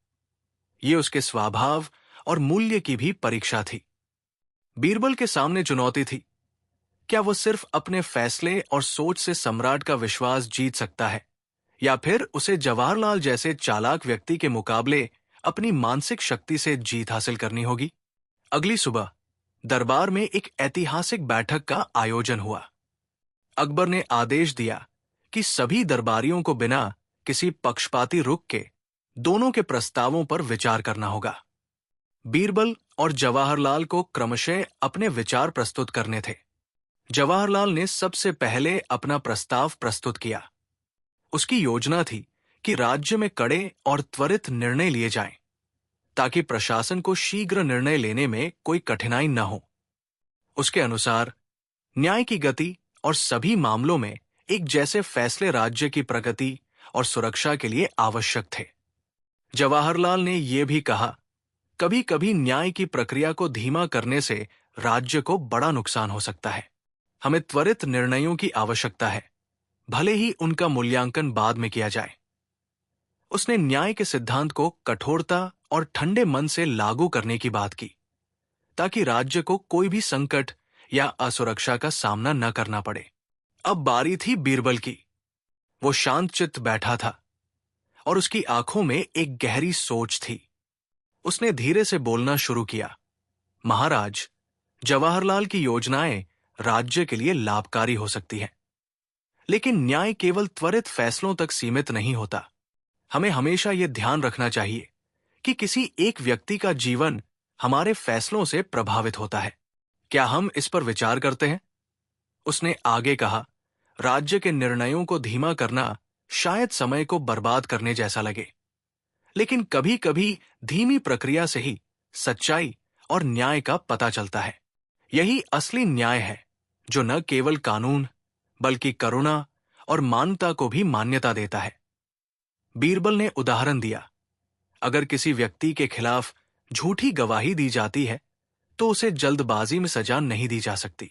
A: ये उसके स्वभाव और मूल्य की भी परीक्षा थी। बीरबल के सामने चुनौती थी, क्या वो सिर्फ अपने फैसले और सोच से सम्राट का विश्वास जीत सकता है या फिर उसे जवाहरलाल जैसे चालाक व्यक्ति के मुकाबले अपनी मानसिक शक्ति से जीत हासिल करनी होगी। अगली सुबह दरबार में एक ऐतिहासिक बैठक का आयोजन हुआ। अकबर ने आदेश दिया कि सभी दरबारियों को बिना किसी पक्षपाती रुख के दोनों के प्रस्तावों पर विचार करना होगा। बीरबल और जवाहरलाल को क्रमशः अपने विचार प्रस्तुत करने थे। जवाहरलाल ने सबसे पहले अपना प्रस्ताव प्रस्तुत किया। उसकी योजना थी कि राज्य में कड़े और त्वरित निर्णय लिए जाएं, ताकि प्रशासन को शीघ्र निर्णय लेने में कोई कठिनाई न हो। उसके अनुसार न्याय की गति और सभी मामलों में एक जैसे फैसले राज्य की प्रगति और सुरक्षा के लिए आवश्यक थे। जवाहरलाल ने यह भी कहा, कभी कभी न्याय की प्रक्रिया को धीमा करने से राज्य को बड़ा नुकसान हो सकता है। हमें त्वरित निर्णयों की आवश्यकता है, भले ही उनका मूल्यांकन बाद में किया जाए। उसने न्याय के सिद्धांत को कठोरता और ठंडे मन से लागू करने की बात की, ताकि राज्य को कोई भी संकट या असुरक्षा का सामना न करना पड़े। अब बारी थी बीरबल की। वो शांतचित्त बैठा था और उसकी आंखों में एक गहरी सोच थी। उसने धीरे से बोलना शुरू किया, महाराज, जवाहरलाल की योजनाएं राज्य के लिए लाभकारी हो सकती हैं, लेकिन न्याय केवल त्वरित फैसलों तक सीमित नहीं होता। हमें हमेशा यह ध्यान रखना चाहिए कि किसी एक व्यक्ति का जीवन हमारे फैसलों से प्रभावित होता है। क्या हम इस पर विचार करते हैं? उसने आगे कहा, राज्य के निर्णयों को धीमा करना शायद समय को बर्बाद करने जैसा लगे, लेकिन कभी कभी धीमी प्रक्रिया से ही सच्चाई और न्याय का पता चलता है। यही असली न्याय है, जो न केवल कानून बल्कि करुणा और मानवता को भी मान्यता देता है। बीरबल ने उदाहरण दिया, अगर किसी व्यक्ति के खिलाफ झूठी गवाही दी जाती है तो उसे जल्दबाजी में सजा नहीं दी जा सकती।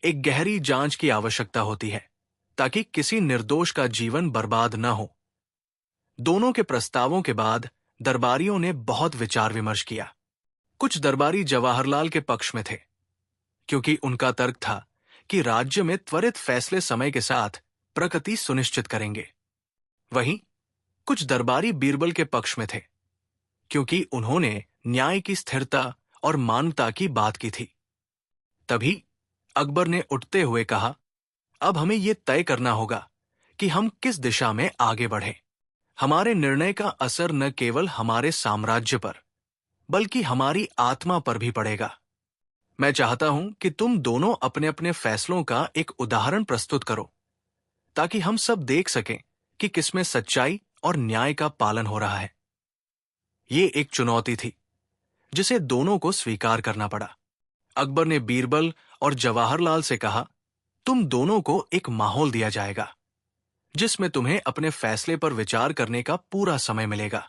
A: एक गहरी जांच की आवश्यकता होती है ताकि किसी निर्दोष का जीवन बर्बाद न हो। दोनों के प्रस्तावों के बाद दरबारियों ने बहुत विचार विमर्श किया। कुछ दरबारी जवाहरलाल के पक्ष में थे, क्योंकि उनका तर्क था कि राज्य में त्वरित फैसले समय के साथ प्रगति सुनिश्चित करेंगे। वहीं कुछ दरबारी बीरबल के पक्ष में थे, क्योंकि उन्होंने न्याय की स्थिरता और मानवता की बात की थी। तभी अकबर ने उठते हुए कहा, अब हमें यह तय करना होगा कि हम किस दिशा में आगे बढ़ें। हमारे निर्णय का असर न केवल हमारे साम्राज्य पर बल्कि हमारी आत्मा पर भी पड़ेगा। मैं चाहता हूं कि तुम दोनों अपने अपने फैसलों का एक उदाहरण प्रस्तुत करो, ताकि हम सब देख सकें कि किसमें सच्चाई और न्याय का पालन हो रहा है। ये एक चुनौती थी जिसे दोनों को स्वीकार करना पड़ा। अकबर ने बीरबल और जवाहरलाल से कहा, तुम दोनों को एक माहौल दिया जाएगा जिसमें तुम्हें अपने फैसले पर विचार करने का पूरा समय मिलेगा।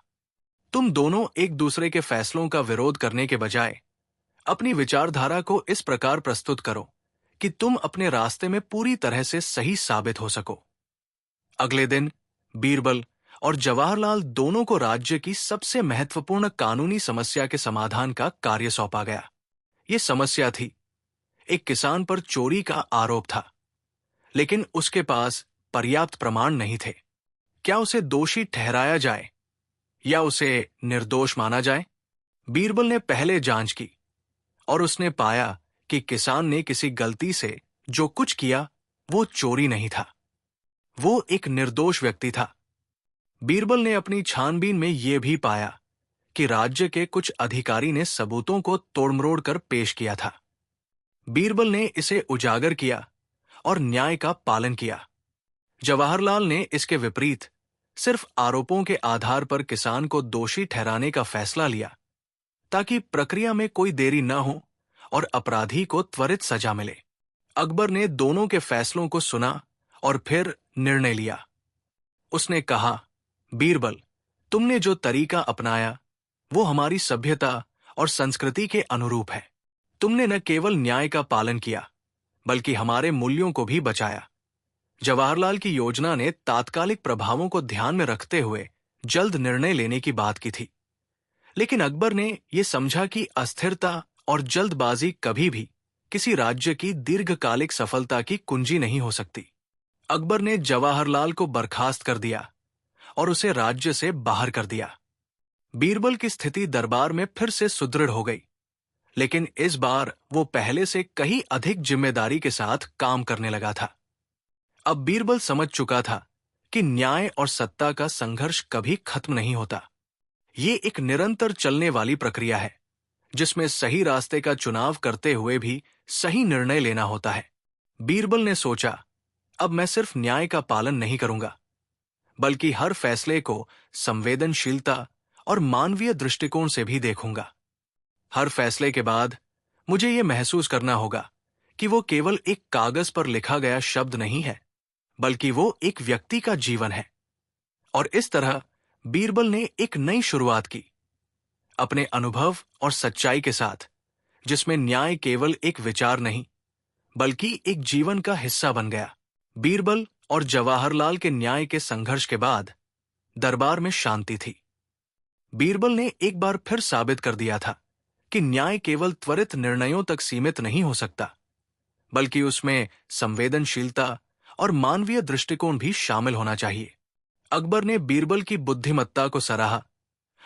A: तुम दोनों एक दूसरे के फैसलों का विरोध करने के बजाय अपनी विचारधारा को इस प्रकार प्रस्तुत करो कि तुम अपने रास्ते में पूरी तरह से सही साबित हो सको। अगले दिन बीरबल और जवाहरलाल दोनों को राज्य की सबसे महत्वपूर्ण कानूनी समस्या के समाधान का कार्य सौंपा गया। यह समस्या थी, एक किसान पर चोरी का आरोप था, लेकिन उसके पास पर्याप्त प्रमाण नहीं थे। क्या उसे दोषी ठहराया जाए या उसे निर्दोष माना जाए? बीरबल ने पहले जांच की और उसने पाया कि किसान ने किसी गलती से जो कुछ किया वो चोरी नहीं था, वो एक निर्दोष व्यक्ति था। बीरबल ने अपनी छानबीन में यह भी पाया कि राज्य के कुछ अधिकारी ने सबूतों को तोड़मरोड़ कर पेश किया था। बीरबल ने इसे उजागर किया और न्याय का पालन किया। जवाहरलाल ने इसके विपरीत सिर्फ आरोपों के आधार पर किसान को दोषी ठहराने का फैसला लिया ताकि प्रक्रिया में कोई देरी न हो और अपराधी को त्वरित सजा मिले। अकबर ने दोनों के फैसलों को सुना और फिर निर्णय लिया। उसने कहा, बीरबल, तुमने जो तरीका अपनाया वो हमारी सभ्यता और संस्कृति के अनुरूप है। तुमने न केवल न्याय का पालन किया बल्कि हमारे मूल्यों को भी बचाया। जवाहरलाल की योजना ने तात्कालिक प्रभावों को ध्यान में रखते हुए जल्द निर्णय लेने की बात की थी, लेकिन अकबर ने यह समझा कि अस्थिरता और जल्दबाजी कभी भी किसी राज्य की दीर्घकालिक सफलता की कुंजी नहीं हो सकती। अकबर ने जवाहरलाल को बर्खास्त कर दिया और उसे राज्य से बाहर कर दिया। बीरबल की स्थिति दरबार में फिर से सुदृढ़ हो गई, लेकिन इस बार वो पहले से कहीं अधिक जिम्मेदारी के साथ काम करने लगा था। अब बीरबल समझ चुका था कि न्याय और सत्ता का संघर्ष कभी खत्म नहीं होता। ये एक निरंतर चलने वाली प्रक्रिया है जिसमें सही रास्ते का चुनाव करते हुए भी सही निर्णय लेना होता है। बीरबल ने सोचा, अब मैं सिर्फ न्याय का पालन नहीं करूंगा बल्कि हर फैसले को संवेदनशीलता और मानवीय दृष्टिकोण से भी देखूंगा। हर फैसले के बाद मुझे यह महसूस करना होगा कि वो केवल एक कागज पर लिखा गया शब्द नहीं है, बल्कि वो एक व्यक्ति का जीवन है। और इस तरह बीरबल ने एक नई शुरुआत की, अपने अनुभव और सच्चाई के साथ, जिसमें न्याय केवल एक विचार नहीं बल्कि एक जीवन का हिस्सा बन गया। बीरबल और जवाहरलाल के न्याय के संघर्ष के बाद दरबार में शांति थी। बीरबल ने एक बार फिर साबित कर दिया था कि न्याय केवल त्वरित निर्णयों तक सीमित नहीं हो सकता, बल्कि उसमें संवेदनशीलता और मानवीय दृष्टिकोण भी शामिल होना चाहिए। अकबर ने बीरबल की बुद्धिमत्ता को सराहा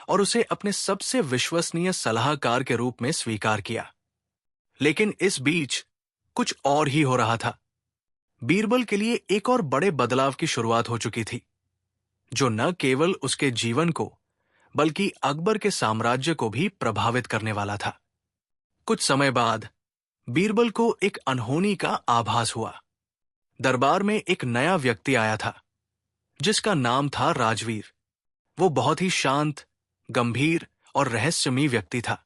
A: और उसे अपने सबसे विश्वसनीय सलाहकार के रूप में स्वीकार किया। लेकिन इस बीच कुछ और ही हो रहा था। बीरबल के लिए एक और बड़े बदलाव की शुरुआत हो चुकी थी, जो न केवल उसके जीवन को बल्कि अकबर के साम्राज्य को भी प्रभावित करने वाला था। कुछ समय बाद बीरबल को एक अनहोनी का आभास हुआ। दरबार में एक नया व्यक्ति आया था जिसका नाम था राजवीर। वो बहुत ही शांत, गंभीर और रहस्यमयी व्यक्ति था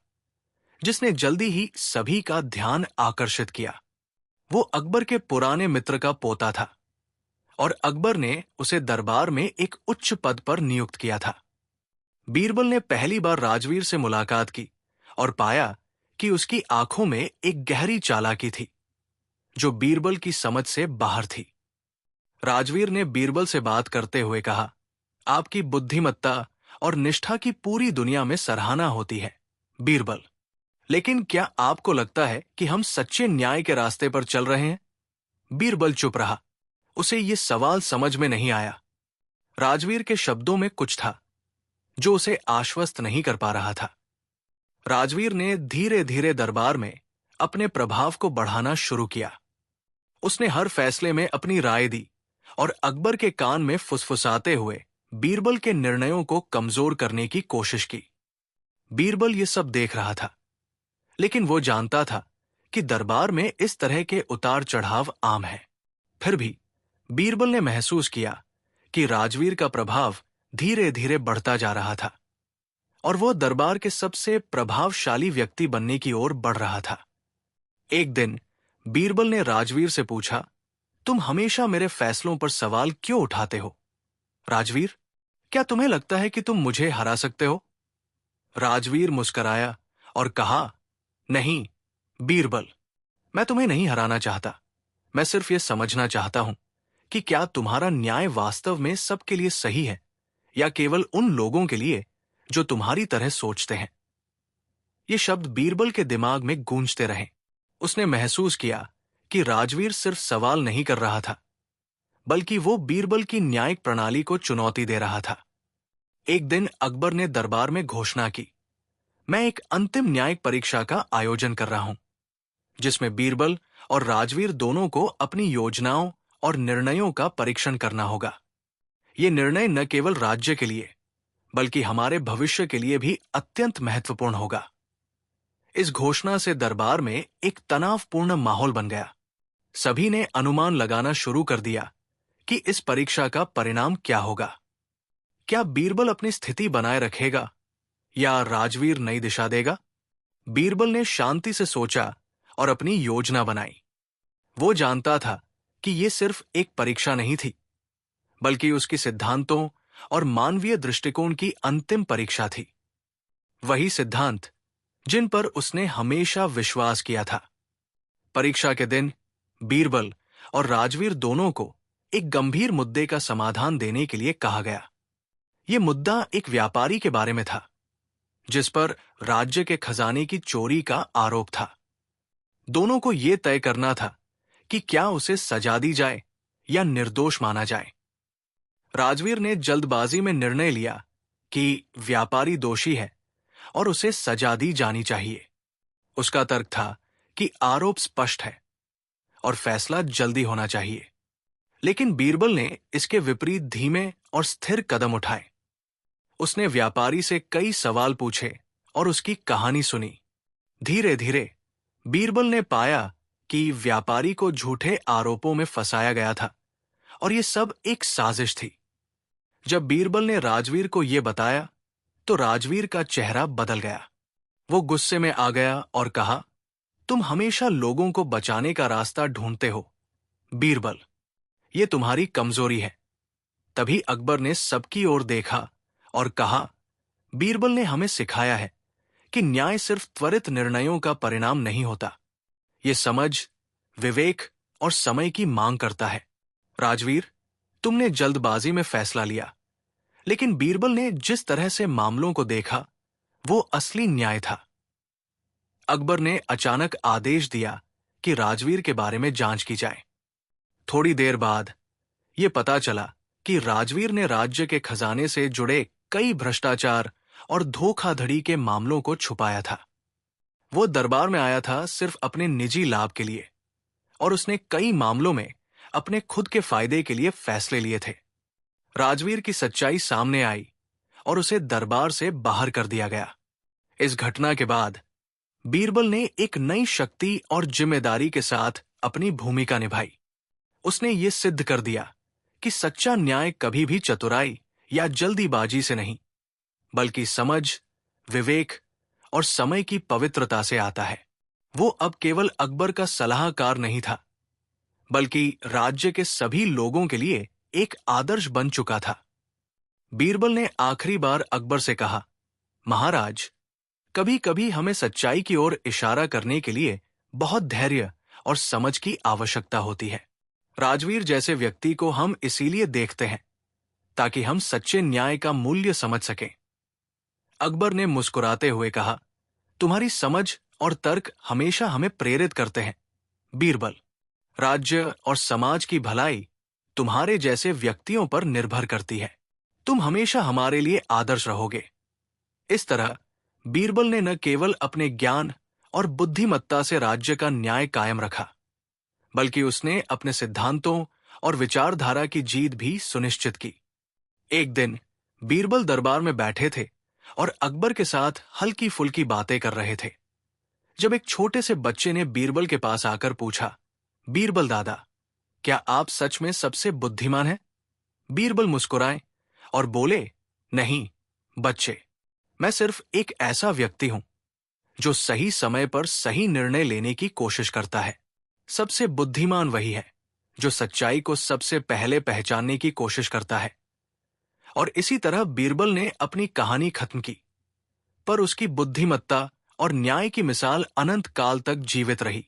A: जिसने जल्दी ही सभी का ध्यान आकर्षित किया। वो अकबर के पुराने मित्र का पोता था और अकबर ने उसे दरबार में एक उच्च पद पर नियुक्त किया था। बीरबल ने पहली बार राजवीर से मुलाकात की और पाया कि उसकी आंखों में एक गहरी चालाकी थी जो बीरबल की समझ से बाहर थी। राजवीर ने बीरबल से बात करते हुए कहा, आपकी बुद्धिमत्ता और निष्ठा की पूरी दुनिया में सराहना होती है बीरबल, लेकिन क्या आपको लगता है कि हम सच्चे न्याय के रास्ते पर चल रहे हैं? बीरबल चुप रहा। उसे यह सवाल समझ में नहीं आया। राजवीर के शब्दों में कुछ था जो उसे आश्वस्त नहीं कर पा रहा था। राजवीर ने धीरे धीरे दरबार में अपने प्रभाव को बढ़ाना शुरू किया। उसने हर फैसले में अपनी राय दी और अकबर के कान में फुसफुसाते हुए बीरबल के निर्णयों को कमजोर करने की कोशिश की। बीरबल ये सब देख रहा था, लेकिन वो जानता था कि दरबार में इस तरह के उतार चढ़ाव आम है। फिर भी बीरबल ने महसूस किया कि राजवीर का प्रभाव धीरे धीरे बढ़ता जा रहा था। और वो दरबार के सबसे प्रभावशाली व्यक्ति बनने की ओर बढ़ रहा था। एक दिन बीरबल ने राजवीर से पूछा, तुम हमेशा मेरे फैसलों पर सवाल क्यों उठाते हो? राजवीर, क्या तुम्हें लगता है कि तुम मुझे हरा सकते हो? राजवीर मुस्कराया और कहा, नहीं बीरबल, मैं तुम्हें नहीं हराना चाहता। मैं सिर्फ यह समझना चाहता हूं कि क्या तुम्हारा न्याय वास्तव में सबके लिए सही है या केवल उन लोगों के लिए जो तुम्हारी तरह सोचते हैं। ये शब्द बीरबल के दिमाग में गूंजते रहे। उसने महसूस किया कि राजवीर सिर्फ सवाल नहीं कर रहा था, बल्कि वो बीरबल की न्यायिक प्रणाली को चुनौती दे रहा था। एक दिन अकबर ने दरबार में घोषणा की, मैं एक अंतिम न्यायिक परीक्षा का आयोजन कर रहा हूं, जिसमें बीरबल और राजवीर दोनों को अपनी योजनाओं और निर्णयों का परीक्षण करना होगा। ये निर्णय न केवल राज्य के लिए, बल्कि हमारे भविष्य के लिए भी अत्यंत महत्वपूर्ण होगा। इस घोषणा से दरबार में एक तनावपूर्ण माहौल बन गया। सभी ने अनुमान लगाना शुरू कर दिया कि इस परीक्षा का परिणाम क्या होगा। क्या बीरबल अपनी स्थिति बनाए रखेगा या राजवीर नई दिशा देगा? बीरबल ने शांति से सोचा और अपनी योजना बनाई। वो जानता था कि यह सिर्फ एक परीक्षा नहीं थी, बल्कि उसकी सिद्धांतों और मानवीय दृष्टिकोण की अंतिम परीक्षा थी। वही सिद्धांत जिन पर उसने हमेशा विश्वास किया था। परीक्षा के दिन बीरबल और राजवीर दोनों को एक गंभीर मुद्दे का समाधान देने के लिए कहा गया। यह मुद्दा एक व्यापारी के बारे में था, जिस पर राज्य के खजाने की चोरी का आरोप था। दोनों को यह तय करना था कि क्या उसे सजा दी जाए या निर्दोष माना जाए। राजवीर ने जल्दबाजी में निर्णय लिया कि व्यापारी दोषी है और उसे सजा दी जानी चाहिए। उसका तर्क था कि आरोप स्पष्ट है और फैसला जल्दी होना चाहिए। लेकिन बीरबल ने इसके विपरीत धीमे और स्थिर कदम उठाए। उसने व्यापारी से कई सवाल पूछे और उसकी कहानी सुनी। धीरे धीरे बीरबल ने पाया कि व्यापारी को झूठे आरोपों में फंसाया गया था और यह सब एक साजिश थी। जब बीरबल ने राजवीर को यह बताया, तो राजवीर का चेहरा बदल गया। वो गुस्से में आ गया और कहा, तुम हमेशा लोगों को बचाने का रास्ता ढूंढते हो बीरबल, यह तुम्हारी कमजोरी है। तभी अकबर ने सबकी ओर देखा और कहा, बीरबल ने हमें सिखाया है कि न्याय सिर्फ त्वरित निर्णयों का परिणाम नहीं होता। यह समझ, विवेक और समय की मांग करता है। राजवीर, तुमने जल्दबाजी में फैसला लिया, लेकिन बीरबल ने जिस तरह से मामलों को देखा, वो असली न्याय था। अकबर ने अचानक आदेश दिया कि राजवीर के बारे में जांच की जाए। थोड़ी देर बाद यह पता चला कि राजवीर ने राज्य के खजाने से जुड़े कई भ्रष्टाचार और धोखाधड़ी के मामलों को छुपाया था। वो दरबार में आया था सिर्फ अपने निजी लाभ के लिए, और उसने कई मामलों में अपने खुद के फायदे के लिए फैसले लिए थे। राजवीर की सच्चाई सामने आई और उसे दरबार से बाहर कर दिया गया। इस घटना के बाद बीरबल ने एक नई शक्ति और जिम्मेदारी के साथ अपनी भूमिका निभाई। उसने ये सिद्ध कर दिया कि सच्चा न्याय कभी भी चतुराई या जल्दीबाजी से नहीं, बल्कि समझ, विवेक और समय की पवित्रता से आता है। वो अब केवल अकबर का सलाहकार नहीं था, बल्कि राज्य के सभी लोगों के लिए एक आदर्श बन चुका था। बीरबल ने आखिरी बार अकबर से कहा, महाराज, कभी कभी हमें सच्चाई की ओर इशारा करने के लिए बहुत धैर्य और समझ की आवश्यकता होती है। राजवीर जैसे व्यक्ति को हम इसीलिए देखते हैं ताकि हम सच्चे न्याय का मूल्य समझ सकें। अकबर ने मुस्कुराते हुए कहा, तुम्हारी समझ और तर्क हमेशा हमें प्रेरित करते हैं बीरबल। राज्य और समाज की भलाई तुम्हारे जैसे व्यक्तियों पर निर्भर करती है। तुम हमेशा हमारे लिए आदर्श रहोगे। इस तरह बीरबल ने न केवल अपने ज्ञान और बुद्धिमत्ता से राज्य का न्याय कायम रखा, बल्कि उसने अपने सिद्धांतों और विचारधारा की जीत भी सुनिश्चित की। एक दिन बीरबल दरबार में बैठे थे और अकबर के साथ हल्की फुल्की बातें कर रहे थे, जब एक छोटे से बच्चे ने बीरबल के पास आकर पूछा, बीरबल दादा, क्या आप सच में सबसे बुद्धिमान हैं? बीरबल मुस्कुराए और बोले, नहीं बच्चे, मैं सिर्फ एक ऐसा व्यक्ति हूं जो सही समय पर सही निर्णय लेने की कोशिश करता है। सबसे बुद्धिमान वही है जो सच्चाई को सबसे पहले पहचानने की कोशिश करता है। और इसी तरह बीरबल ने अपनी कहानी खत्म की, पर उसकी बुद्धिमत्ता और न्याय की मिसाल अनंत काल तक जीवित रही।